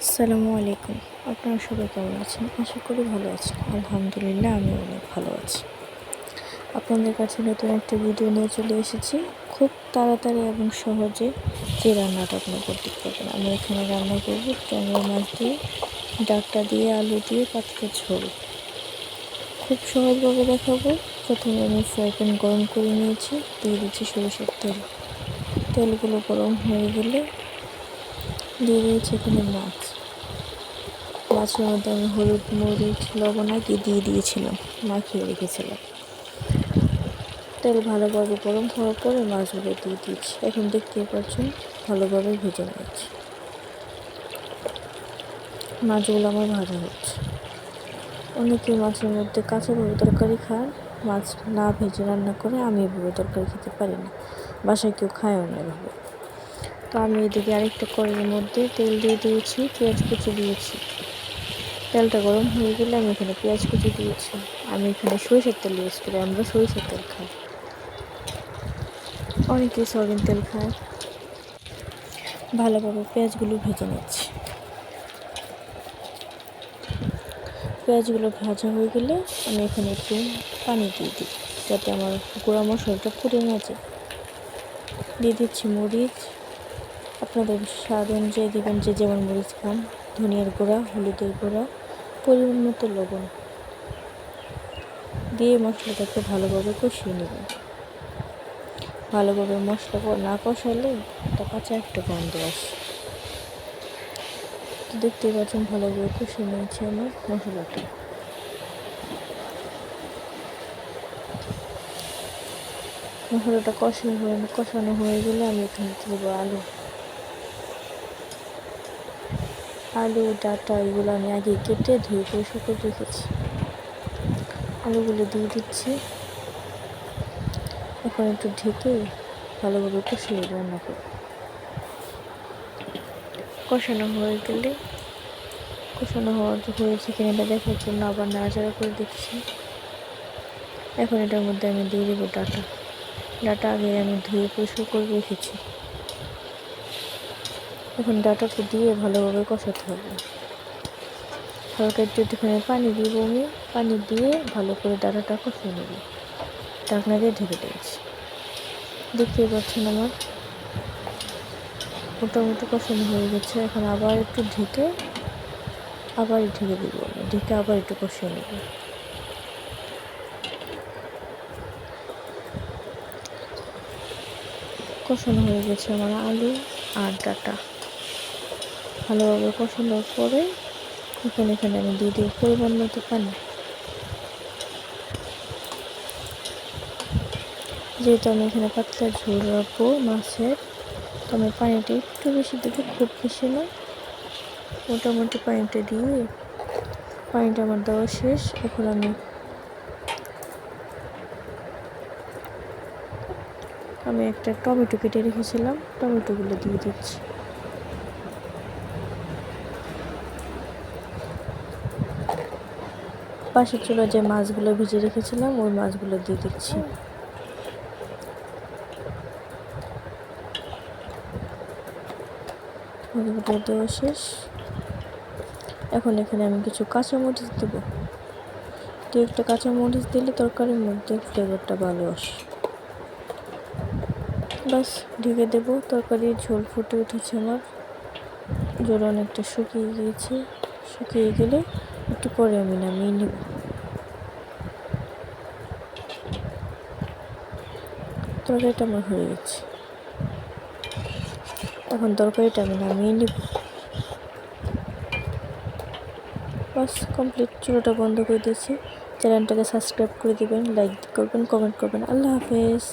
আসসালামু আলাইকুম। আপনারা সবাই কেমন আছেন? আশা করি ভালো আছেন। আলহামদুলিল্লাহ আমি অনেক ভালো আছি। আপনাদের কাছে নতুন একটা ভিডিও নিয়ে চলে এসেছি। খুব তাড়াতাড়ি এবং সহজে যে রান্নাটা আপনি করতে পারবেন। আমি এখানে রান্না করব ট্যাংরা মাছ দিয়ে, ডাঁটা দিয়ে, আলু দিয়ে পাতলা ঝোল। খুব সহজভাবে দেখাবো। প্রথমে আমি ফ্রাই প্যান গরম করে নিয়েছি, দিয়ে দিচ্ছি সরিষার তেল। তেলগুলো গরম হয়ে গেলে দিয়ে দিয়েছি এখানে মাছ। মাছের মধ্যে আমি হলুদ, মরিচ, লবণ আগে দিয়ে দিয়েছিলাম, মাখিয়ে রেখেছিলাম। তেল ভালোভাবে গরম হওয়ার পরে মাছগুলো দিয়ে দিয়েছি। এখন দেখতেই পাচ্ছেন ভালোভাবে ভেজে নিয়েছি। মাছগুলো আমার ভাজা হচ্ছে। অনেকে মাছের মধ্যে কাঁচাভাবে তরকারি খান, মাছ না ভেজে রান্না করে। আমি এভাবে তরকারি খেতে পারি না, বাসায় কেউ খায়ও না এভাবে। তো আমি এদিকে আরেকটা কড়াইয়ের মধ্যে তেল দিয়ে দিয়েছি, পেঁয়াজ কুচি দিয়েছি। তেলটা গরম হয়ে গেলে আমি এখানে পেঁয়াজ কুচি দিয়েছি। আমি এখানে সরিষার তেল ইউজ করি, আমরা সরিষার তেল খাই, অনেকেই সয়াবিন তেল খায়। ভালোভাবে পেঁয়াজগুলো ভেজে নিচ্ছি। পেঁয়াজগুলো ভাজা হয়ে গেলে আমি এখানে একটু পানি দিয়ে দিই, যাতে আমার গুঁড়া মশলাটা পুড়ে না যায়। দিয়ে দিচ্ছি মরিচ, আপনাদের স্বাদ অনুযায়ী দেবেন, যে যেমন মরিচ খান। ধনিয়ার গুঁড়া, হলুদের গুঁড়া, পরিমাণ মতো লবণ দিয়ে মশলাটাকে ভালোভাবে কষিয়ে নেবেন। ভালোভাবে মশলা না কষালে একটা কাঁচা একটা গন্ধ আসে। তো দেখতেই পাচ্ছেন ভালোভাবে কষিয়ে নিয়েছি আমার মশলাটা। মশলাটা কষানো হয়ে গেলে আমি এখানে দেবো আলু, ডাঁটা, এগুলো আমি আগে কেটে ধুয়ে পরিষ্কার করে রেখেছি। আলুগুলো দিয়ে দিচ্ছি। এখন একটু ঢেকে ভালোভাবে কষিয়ে রান্না করব। কষানো হয়েছে কিনা এটা দেখার জন্য আবার নাড়াচাড়া করে দিচ্ছি। এখন এটার মধ্যে আমি দিয়ে দেবো ডাঁটা আগে আমি ধুয়ে পরিষ্কার করে রেখেছি। এখন ডাঁটাটা দিয়ে ভালোভাবে কষাতে হবে। হালকা একটুখানি পানি দিব, আমি পানি দিয়ে ভালো করে ডাঁটাটা কষিয়ে নেব। ঢাকনা দিয়ে ঢেকে দিয়েছি। দেখতেই পাচ্ছেন আমার মোটামুটি কষানো হয়ে গেছে। এখন আবার একটু ঢেকে দিব, ঢেকে আবার একটু কষিয়ে নেব। কষানো হয়ে গেছে আমার আলু আর ডাঁটা। ভালোভাবে কষানোর পরে এখানে আমি দিয়ে দিই পরিমাণ মতো পানি। যেহেতু আমি এখানে পাতলা ঝোল রাখবো মাছের, তো আমি পানিটা একটু বেশি দেবো, খুব বেশি না। মোটামুটি পানিটা দিয়ে পানিটা আমার দেওয়া শেষ। এখন আমি একটা টমেটো কেটে রেখেছিলাম, টমেটোগুলো দিয়ে দিচ্ছি। পাশের চুলায় যে মাছগুলো ভিজে রেখেছিলাম ওই মাছগুলো দিয়ে দিচ্ছি। মাছগুলো দেওয়া শেষ। এখন এখানে আমি কিছু কাঁচামরিচ দেবো। একটা কাঁচামরিচ দিলে তরকারির মধ্যে ফ্লেভারটা ভালো আসে। বাস ঢেকে দেবো। তরকারির ঝোল ফুটে উঠেছে আমার, ঝোল অনেকটা শুকিয়ে গিয়েছে। শুকিয়ে গেলে একটু পরে আমি নামিয়ে নেব। তরকারিটা আমার হয়ে গেছে। এখন তরকারিটা আমি নামিয়ে নেব। বাস কমপ্লিট। চুলাটা বন্ধ করে দিয়েছি। চ্যানেলটাকে সাবস্ক্রাইব করে দিবেন, লাইক করবেন, কমেন্ট করবেন। আল্লাহ হাফেজ।